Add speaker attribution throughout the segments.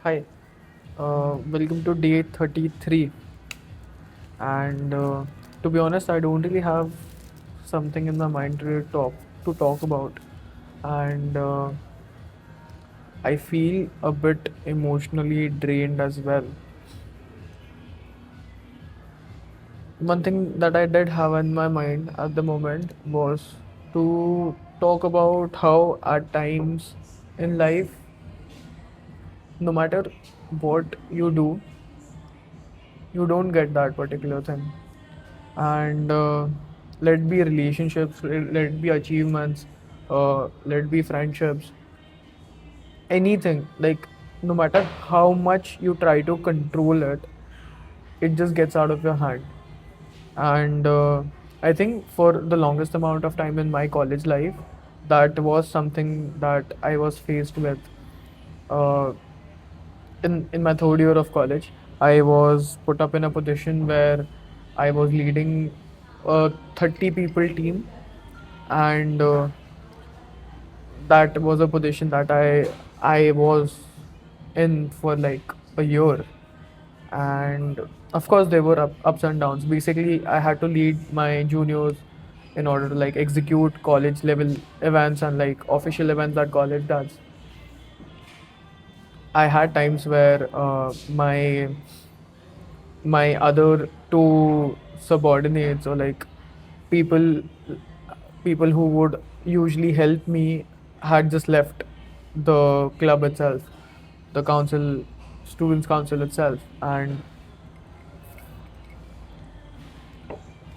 Speaker 1: Hi, welcome to Day-33. And to be honest, I don't really have something in my mind to talk about, and I feel a bit emotionally drained as well. One thing that I did have in my mind at the moment was to talk about how at times in life, no matter what you do, you don't get that particular thing. And let it be relationships, let it be achievements, let it be friendships, anything. Like, no matter how much you try to control it, it just gets out of your hand. And I think for the longest amount of time in my college life, that was something that I was faced with. uh, in my third year of college, I was put up in a position where I was leading a 30 people team, and that was a position that I was in for like a year. And of course there were ups and downs. Basically, I had to lead my juniors in order to like execute college level events and like official events that college does. I had times where my other two subordinates, or like people people who would usually help me, had just left the club itself, the council, students council itself. And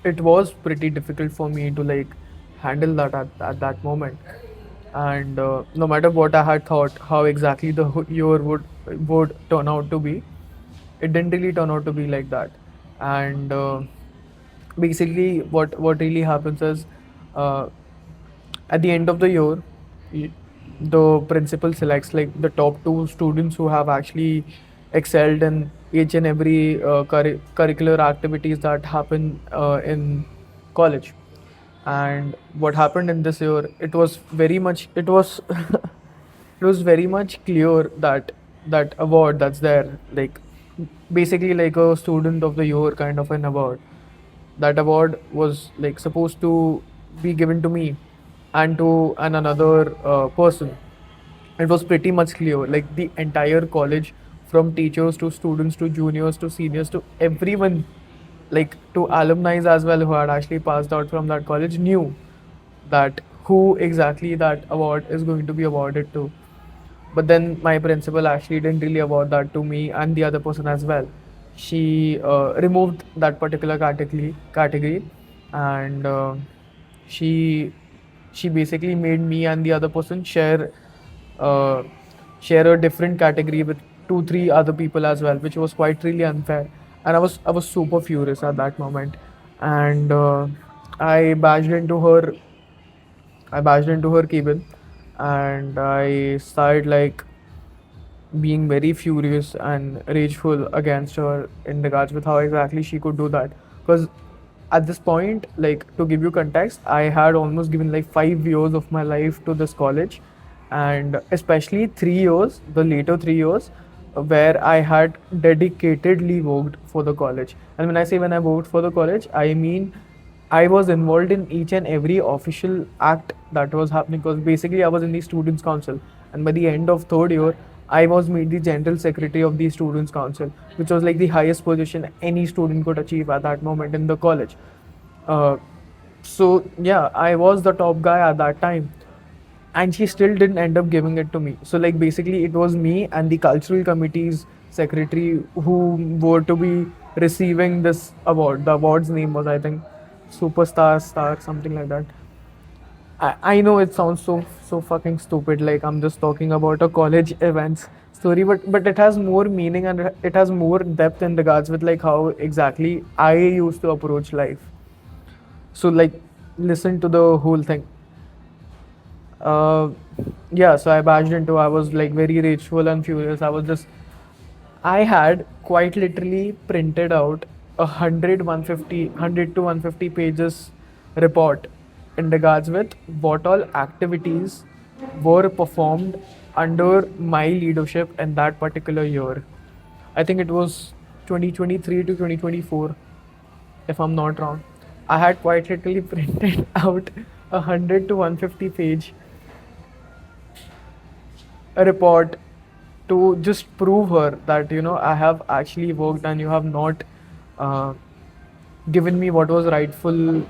Speaker 1: it was pretty difficult for me to like handle that at that moment. And no matter what I had thought how exactly the year would turn out to be, it didn't really turn out to be like that. And basically what really happens is, uh, at the end of the year, y- the principal selects like the top two students who have actually excelled in each and every curricular activities that happen in college. And what happened in this year, it was very much clear that that award that's there, like basically like a student of the year kind of an award, that award was like supposed to be given to me and to another person. It was pretty much clear, like the entire college, from teachers to students to juniors to seniors to everyone, like to alumni as well who had actually passed out from that college, knew that who exactly that award is going to be awarded to. But then my principal actually didn't really award that to me and the other person as well. She removed that particular category, and she she basically made me and the other person uh, share a different category with two three other people as well, which was quite really unfair. And I was super furious at that moment. And I bashed into her I bashed into her cabin, and I started like being very furious and rageful against her in regards with how exactly she could do that. Because at this point, like to give you context, I had almost given like 5 years of my life to this college, and especially 3 years, the later 3 years, where I had dedicatedly worked for the college. And when I worked for the college, I mean I was involved in each and every official act that was happening, because basically I was in the students council, and by the end of third year, I was made the general secretary of the students council, which was like the highest position any student could achieve at that moment in the college. Uh, so yeah, I was the top guy at that time, and she still didn't end up giving it to me. So like basically, it was me and the cultural committee's secretary who were to be receiving this award. The award's name was, I think, Superstar Star, something like that. I know it sounds so fucking stupid, like I'm just talking about a college events story, but it has more meaning and it has more depth in regards with like how exactly I used to approach life. So like, listen to the whole thing. Uh, yeah, so I barged into. I was like very rageful and furious. I had quite literally printed out 100 to 150 pages report in regards with what all activities were performed under my leadership in that particular year. I think it was 2023 to 2024, if I'm not wrong. I had quite literally printed out 100 to 150 page a report to just prove her that I have actually worked and you have not uh, given me what was rightful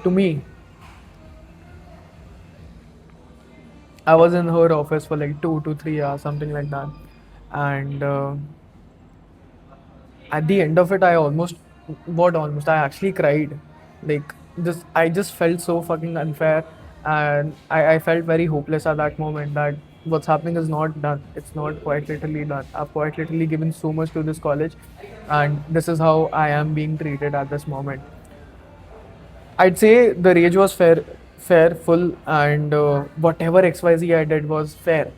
Speaker 1: to me. I was in her office for like 2 to 3 hours, something like that, and at the end of it, I almost, what almost, I actually cried. Like, I just felt so fucking unfair, and I felt very hopeless at that moment that what's happening is not done. It's not quite literally done. I've quite literally given so much to this college, and this is how I am being treated at this moment. I'd say the rage was fair, full, and whatever XYZ I did was fair.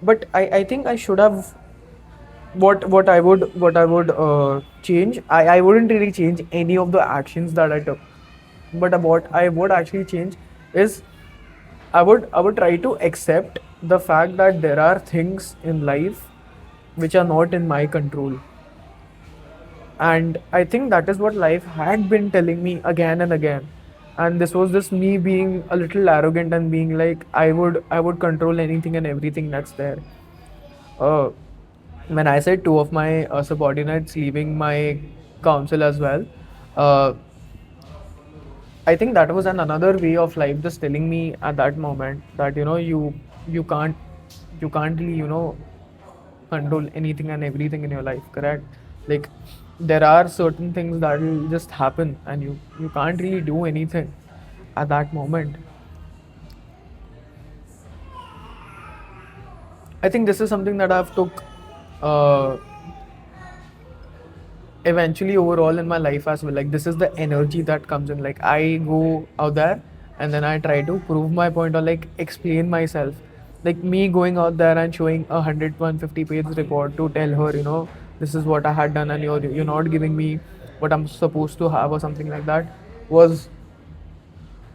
Speaker 1: But I think I should have, what I would change. I wouldn't really change any of the actions that I took. But what I would actually change is I would try to accept the fact that there are things in life which are not in my control. And I think that is what life had been telling me again and again. And this was just me being a little arrogant and being like I would control anything and everything that's there. Uh, when I said two of my subordinates leaving my council as well, uh, I think that was another way of life just telling me at that moment that you can't really control anything and everything in your life, correct? Like, there are certain things that will just happen and you can't really do anything at that moment. I think this is something that I've took uh, eventually overall in my life as well. Like, this is the energy that comes in. Like, I go out there and then I try to prove my point or like explain myself. Like, me going out there and showing 150 page report to tell her, this is what I had done and you're not giving me what I'm supposed to have or something like that, was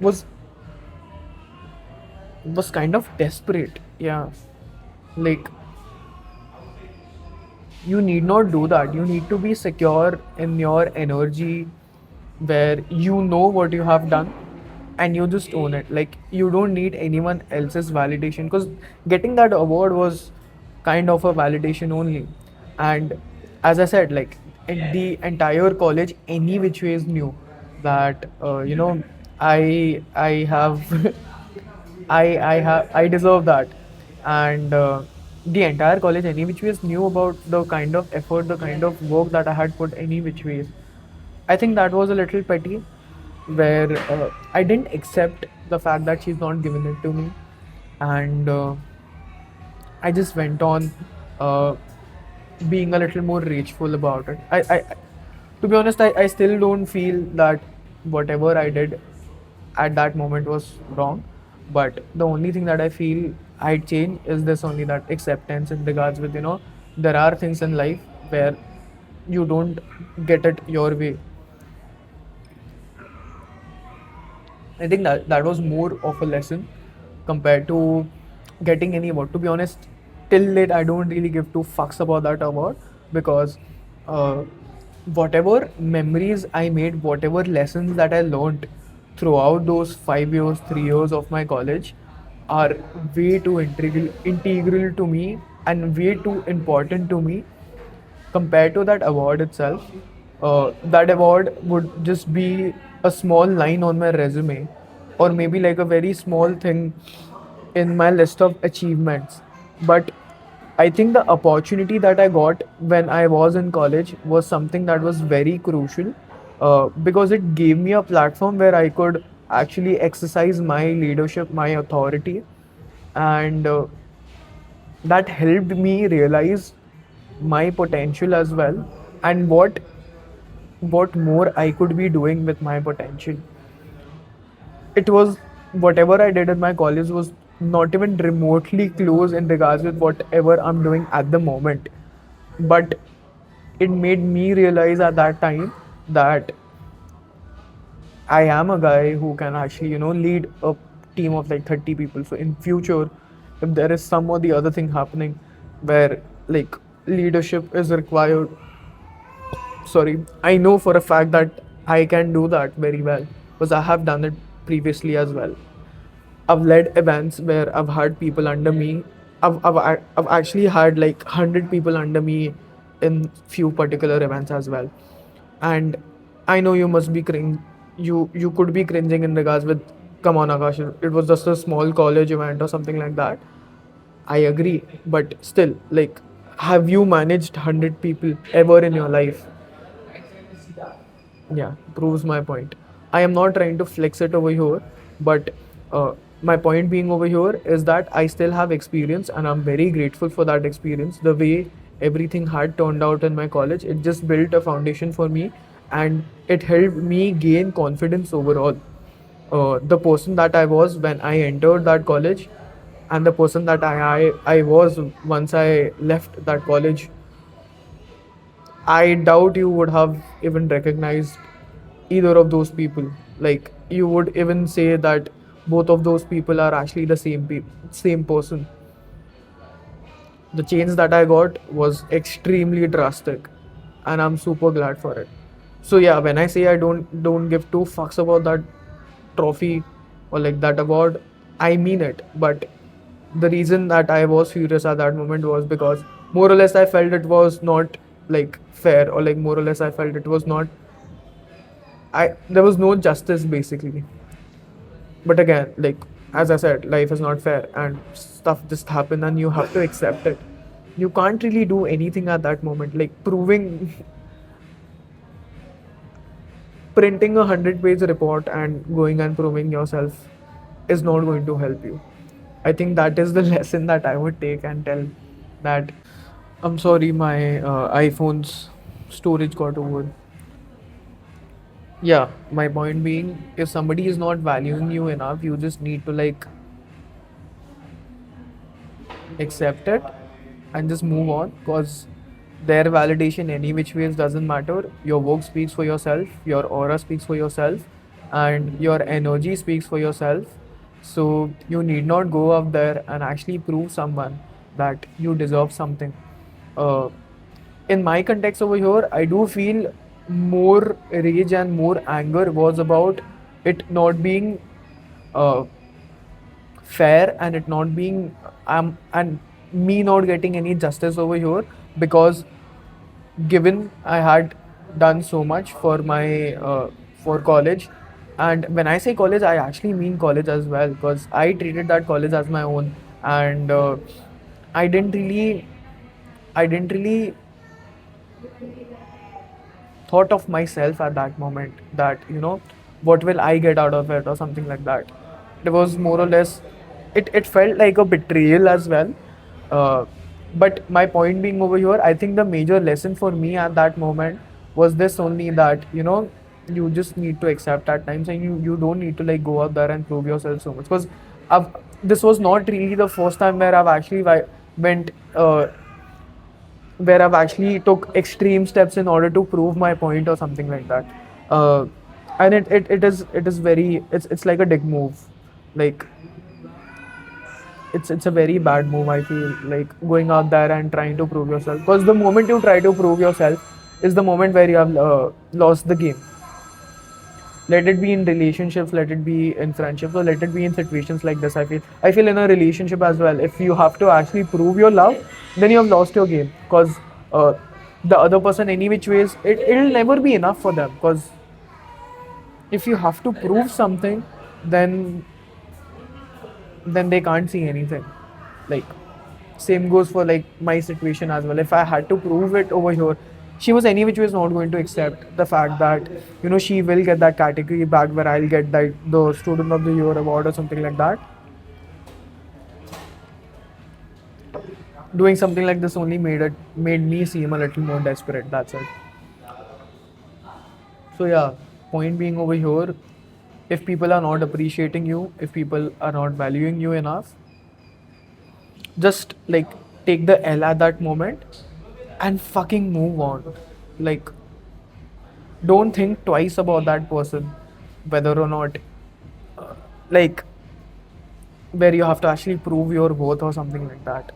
Speaker 1: was was kind of desperate. Yeah. Like, you need not do that. You need to be secure in your energy, where you know what you have done and you just own it. Like, you don't need anyone else's validation, because getting that award was kind of a validation only. And as I said, like, the entire college any which ways knew that I have I deserve that. And the entire college any which ways knew about the kind of effort, the kind of work that I had put any which ways. I think that was a little petty, where I didn't accept the fact that she's not giving it to me, and I just went on uh, being a little more rageful about it. To be honest, I still don't feel that whatever I did at that moment was wrong. But the only thing that I feel I'd change is this only, that acceptance in regards with, there are things in life where you don't get it your way. I think that was more of a lesson compared to getting any award. To be honest, till date I don't really give two fucks about that award, because uh, whatever memories I made, whatever lessons that I learned throughout those 5 years, 3 years of my college are way too integral to me and way too important to me compared to that award itself. That award would just be a small line on my resume, or maybe like a very small thing in my list of achievements. But I think the opportunity that I got when I was in college was something that was very crucial, because it gave me a platform where I could actually exercise my leadership, my authority, and that helped me realize my potential as well, and what more I could be doing with my potential. It was, whatever I did in my college was not even remotely close in regards with whatever I'm doing at the moment. But it made me realize at that time that I am a guy who can actually, lead a team of like 30 people. So in future, if there is some or the other thing happening where like leadership is required, sorry, I know for a fact that I can do that very well because I have done it previously as well. I've led events where I've had people under me. I've actually had like 100 people under me in few particular events as well. And I know you must be you could be cringing in regards with, come on Akash, it was just a small college event or something like that. I agree, but still, like, have you managed 100 people ever in your life? Yeah, proves my point. I am not trying to flex it over here, but my point being over here is that I still have experience and I'm very grateful for that experience. The way everything had turned out in my college, it just built a foundation for me and it helped me gain confidence overall. The person that I was when I entered that college and the person that I was once I left that college, I doubt you would have even recognized either of those people. Like you would even say that both of those people are actually the same person. The change that I got was extremely drastic, and I'm super glad for it. So yeah, when I say I don't give two fucks about that trophy or like that award, I mean it. But the reason that I was furious at that moment was because more or less I felt it was not like fair, or like more or less I felt it was not, I there was no justice basically. But again, like as I said, life is not fair and stuff just happen and you have to accept it. You can't really do anything at that moment. Like proving printing 100-page report and going and proving yourself is not going to help you. I think that is the lesson that I would take and tell that I'm sorry, my iPhone's storage got over. Yeah, my point being, if somebody is not valuing you enough, you just need to like accept it and just move on because their validation any which ways doesn't matter. Your work speaks for yourself, your aura speaks for yourself, and your energy speaks for yourself. So you need not go up there and actually prove someone that you deserve something. uh, in my context over here, I do feel more rage and more anger was about it not being uh, fair and it not being and me not getting any justice over here because given I had done so much for my for college, and when I say college I actually mean college as well because I treated that college as my own, and I didn't really I didn't really thought of myself at that moment that what will I get out of it or something like that. It was more or less, it felt like a betrayal as well. uh, but my point being over here, I think the major lesson for me at that moment was this only, that you just need to accept at times and you don't need to like go out there and prove yourself so much because I've, this was not really the first time where I've actually went where I've actually took extreme steps in order to prove my point or something like that. Uh, and it is very, it's like a dick move. Like it's a very bad move. I feel like going out there and trying to prove yourself, because the moment you try to prove yourself is the moment where you have lost the game. Let it be in relationships, let it be in friendships, or let it be in situations like this. I feel in a relationship as well, if you have to actually prove your love, then you have lost your game because uh, the other person any which ways it'll never be enough for them, because if you have to prove something, then they can't see anything. Like same goes for like my situation as well. If I had to prove it over here, she was any which was not going to accept the fact that she will get that category back where I'll get that the student of the year award or something like that. Doing something like this only made me seem a little more desperate. That's it. So yeah, point being over here, if people are not appreciating you, if people are not valuing you enough, just like take the L at that moment and fucking move on. Like, don't think twice about that person, whether or not, like, where you have to actually prove your worth or something like that.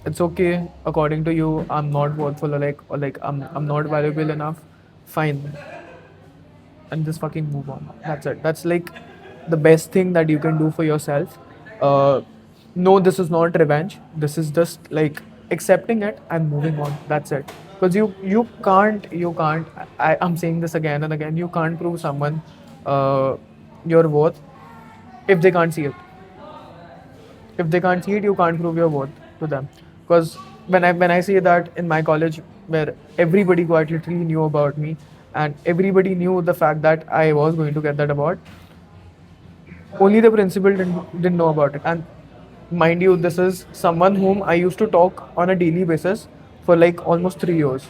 Speaker 1: It's okay, according to you, I'm not worthful, or like I'm not valuable enough. Fine, and just fucking move on. That's it. That's like the best thing that you can do for yourself. No, this is not revenge. This is just like accepting it and moving on. That's it. Because you can't. I'm saying this again and again. You can't prove someone your worth if they can't see it. If they can't see it, you can't prove your worth to them. Because when I say that in my college, where everybody quite literally knew about me, and everybody knew the fact that I was going to get that award, only the principal didn't know about it. And mind you, this is someone whom I used to talk on a daily basis for like almost 3 years.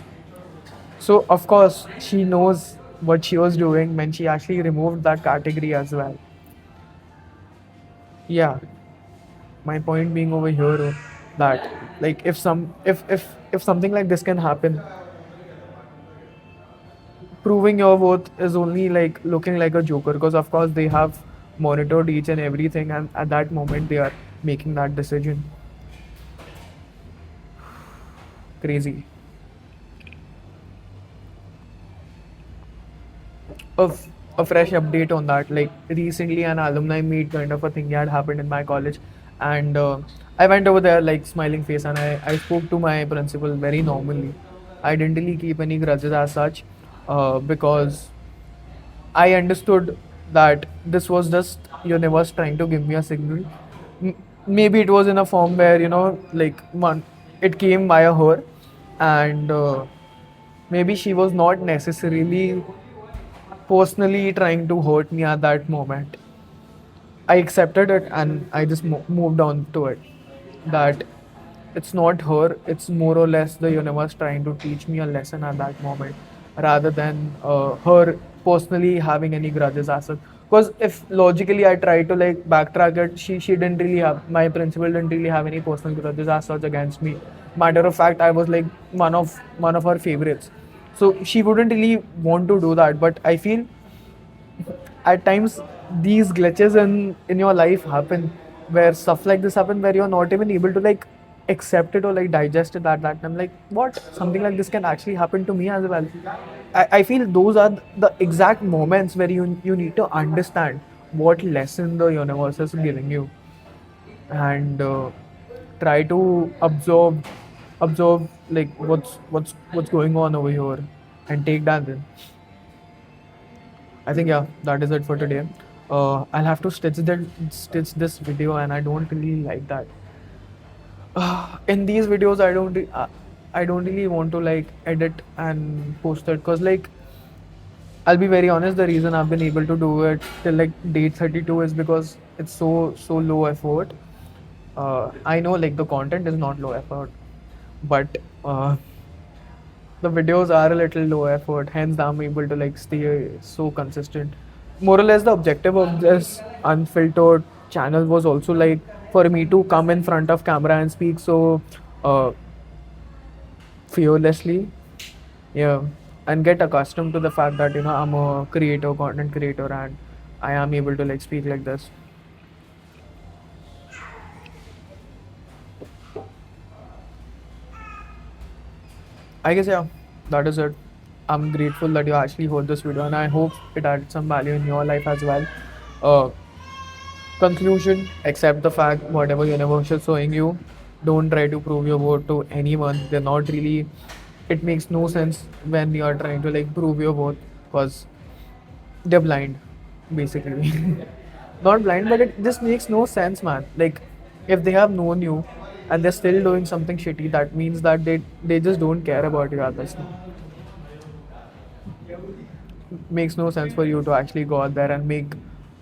Speaker 1: So of course she knows what she was doing when she actually removed that category as well. Yeah, my point being over here, that like if something like this can happen, proving your worth is only like looking like a joker, because of course they have monitored each and everything, and at that moment they are making that decision. Crazy. Of a fresh update on that, like recently an alumni meet kind of a thing had happened in my college, and I went over there like smiling face, and I spoke to my principal very normally. I didn't really keep any grudges as such, because I understood that this was just universe trying to give me a signal. M- Maybe it was in a form where, like one, it came via her, and maybe she was not necessarily personally trying to hurt me at that moment. I accepted it and I just moved on to it. That it's not her, it's more or less the universe trying to teach me a lesson at that moment, rather than her personally having any grudges as such. Because if logically I try to like backtrack it, she didn't really have, my principal didn't really have any personal grudges as such against me. Matter of fact, I was like one of her favorites. So she wouldn't really want to do that. But I feel at times these glitches in your life happen, where stuff like this happen, where you're not even able to like accept it or like digest it at that time, like what, something like this can actually happen to me as well. I feel those are the exact moments where you need to understand what lesson the universe is giving you, and try to observe like what's going on over here, and take that in. I think yeah, that is it for today. I'll have to stitch this video, and I don't really like that. In these videos, I don't really want to like edit and post it, because like I'll be very honest. The reason I've been able to do it till like Day-32 is because it's so low effort. I know like the content is not low effort, but the videos are a little low effort, hence I'm able to like stay so consistent. More or less the objective of this unfiltered channel was also like for me to come in front of camera and speak so uh, fearlessly, yeah, and get accustomed to the fact that I'm a creator, content creator, and I am able to like speak like this. I guess yeah, that is it. I'm grateful that you actually heard this video, and I hope it added some value in your life as well. uh, Conclusion: accept the fact whatever universe is showing you. Don't try to prove your worth to anyone. They're not really. It makes no sense when you are trying to like prove your worth, because they're blind, basically. Not blind, but it just makes no sense, man. Like, if they have known you and they're still doing something shitty, that means that they just don't care about you at this time. Makes no sense for you to actually go out there and make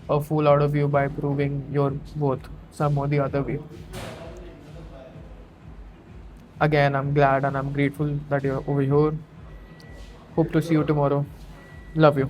Speaker 1: a fool out of you by proving your worth some or the other way. Again, I'm glad and I'm grateful that you're over here. Hope to see you tomorrow. Love you.